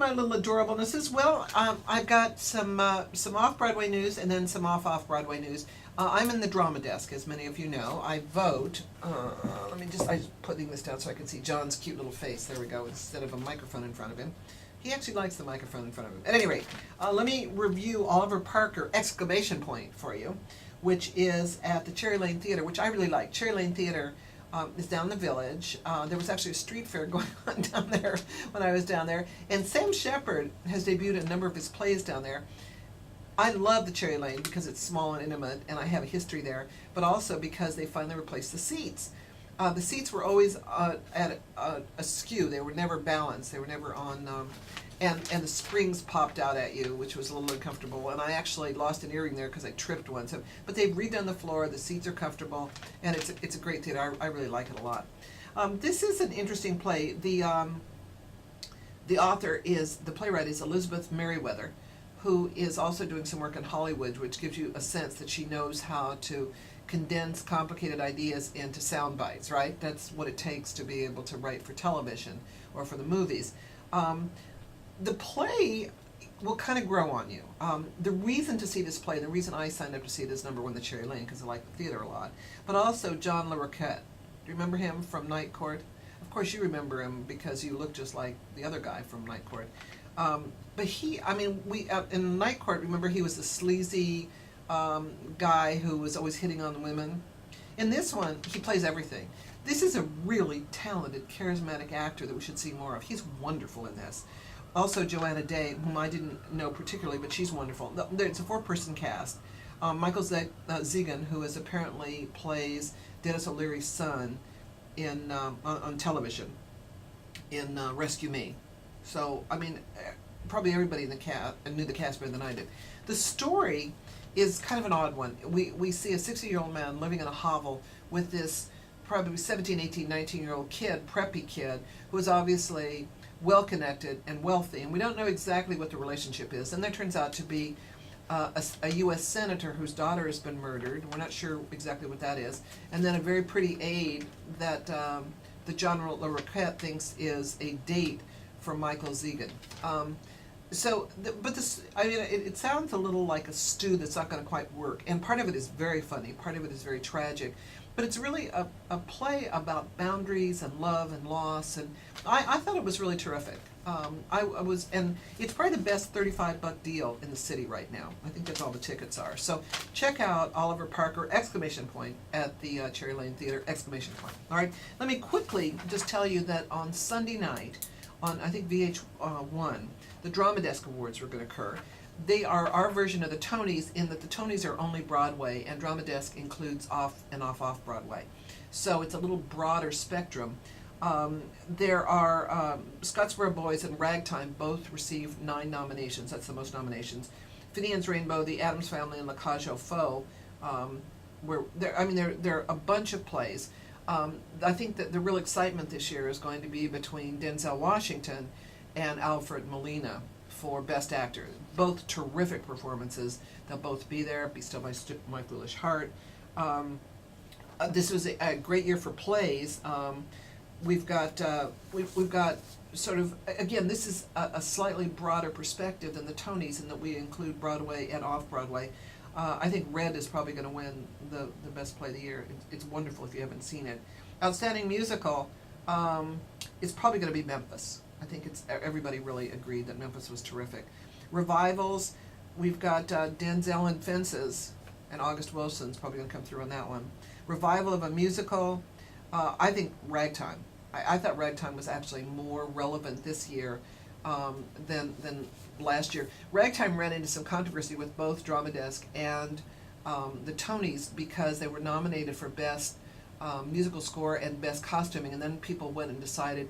my little adorablenesses. Well, I've got some off-Broadway news and then some off-Broadway news. I'm in the drama desk, as many of you know. I vote. I'm just putting this down so I can see John's cute little face. There we go, instead of a microphone in front of him. He actually likes the microphone in front of him. At any rate, let me review Oliver Parker, exclamation point, for you, which is at the Cherry Lane Theater, which I really like. Cherry Lane Theater is down in the Village. There was actually a street fair going on down there when I was down there. And Sam Shepard has debuted a number of his plays down there. I love the Cherry Lane because it's small and intimate, and I have a history there, but also because they finally replaced the seats. The seats were always at a skew. They were never balanced. They were never on, and the springs popped out at you, which was a little uncomfortable. And I actually lost an earring there because I tripped once. But they've redone the floor. The seats are comfortable, and it's a great theater. I really like it a lot. This is an interesting play. The playwright is Elizabeth Merriweather, who is also doing some work in Hollywood, which gives you a sense that she knows how to condense complicated ideas into sound bites, right? That's what it takes to be able to write for television or for the movies. The play will kind of grow on you. The reason to see this play, the reason I signed up to see it is number one, the Cherry Lane, because I like the theater a lot, but also John LaRoquette. Do you remember him from Night Court? Of course you remember him because you look just like the other guy from Night Court. But in Night Court, remember he was the sleazy guy who was always hitting on the women. In this one, he plays everything. This is a really talented, charismatic actor that we should see more of. He's wonderful in this. Also, Joanna Day, whom I didn't know particularly, but she's wonderful. It's a four-person cast. Michael Zegan, who apparently plays Dennis O'Leary's son in on television in Rescue Me. So, I mean, probably everybody in the cast knew the cast better than I did. The story is kind of an odd one. We see a 60-year-old man living in a hovel with this probably 17, 18, 19-year-old kid, preppy kid, who is obviously well-connected and wealthy, and we don't know exactly what the relationship is. And there turns out to be a U.S. senator whose daughter has been murdered. We're not sure exactly what that is. And then a very pretty aide that the General LaRoquette thinks is a date for Michael Zegan. It sounds a little like a stew that's not going to quite work. And part of it is very funny, part of it is very tragic. But it's really a play about boundaries and love and loss, and I thought it was really terrific. And it's probably the best $35 deal in the city right now. I think that's all the tickets are. So check out Oliver Parker, exclamation point, at the Cherry Lane Theater, exclamation point. All right, let me quickly just tell you that on Sunday night, on I think VH1, the Drama Desk Awards were going to occur. They are our version of the Tonys in that the Tonys are only Broadway and Drama Desk includes off and off Broadway. So it's a little broader spectrum. There are Scottsboro Boys and Ragtime both received 9 nominations. That's the most nominations. Finian's Rainbow, The Addams Family, and La Cage aux Folles were there. I mean, there are a bunch of plays. I think that the real excitement this year is going to be between Denzel Washington and Alfred Molina for Best Actor. Both terrific performances. They'll both be there. Be Still My Foolish Heart. This was a great year for plays. We've got sort of, again, this is a slightly broader perspective than the Tonys in that we include Broadway and off-Broadway. I think Red is probably going to win the best play of the year. It's wonderful if you haven't seen it. Outstanding musical is probably going to be Memphis. I think everybody really agreed that Memphis was terrific. Revivals, we've got Denzel in Fences, and August Wilson's probably going to come through on that one. Revival of a musical, I think Ragtime. I thought Ragtime was actually more relevant this year than last year. Ragtime ran into some controversy with both Drama Desk and the Tonys because they were nominated for Best Musical Score and Best Costuming, and then people went and decided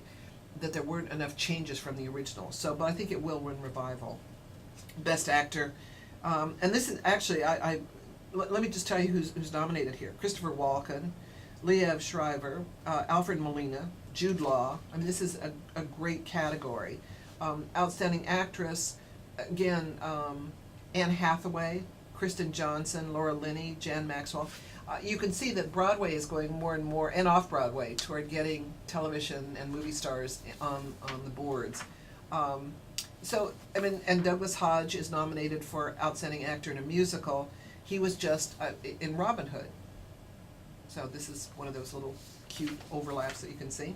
that there weren't enough changes from the original. But I think it will win Revival. Best Actor, and this is actually let me just tell you who's nominated here: Christopher Walken, Liev Schreiber, Alfred Molina, Jude Law. I mean, this is a great category. Outstanding Actress, again, Anne Hathaway, Kristen Johnson, Laura Linney, Jan Maxwell. You can see that Broadway is going more and more, and off-Broadway, toward getting television and movie stars on the boards. So, I mean, and Douglas Hodge is nominated for Outstanding Actor in a Musical. He was just in Robin Hood. So this is one of those little cute overlaps that you can see.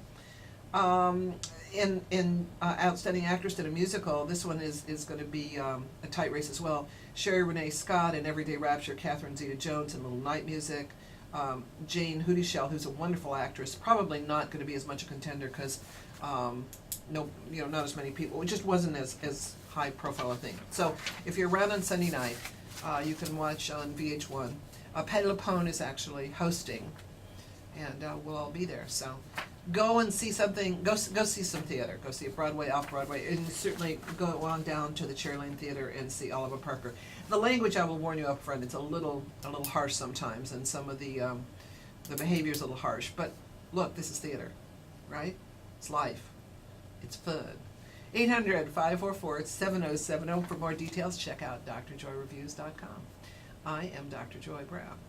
In Outstanding Actress in a Musical, this one is going to be a tight race as well. Sherry Renee Scott in Everyday Rapture, Catherine Zeta-Jones in Little Night Music, Jane Houdyshell, who's a wonderful actress, probably not going to be as much a contender because no, not as many people. It just wasn't as high profile a thing. So if you're around on Sunday night, you can watch on VH1. Patti LuPone is actually hosting, and we'll all be there. So go and see something. Go see some theater. Go see a Broadway, off Broadway, and certainly go on down to the Cherry Lane Theater and see Oliver Parker. The language, I will warn you up front, it's a little harsh sometimes, and some of the behavior's a little harsh. But look, this is theater, right? It's life. It's fun. 800-544-7070. For more details, check out drjoyreviews.com. I am Dr. Joy Browne.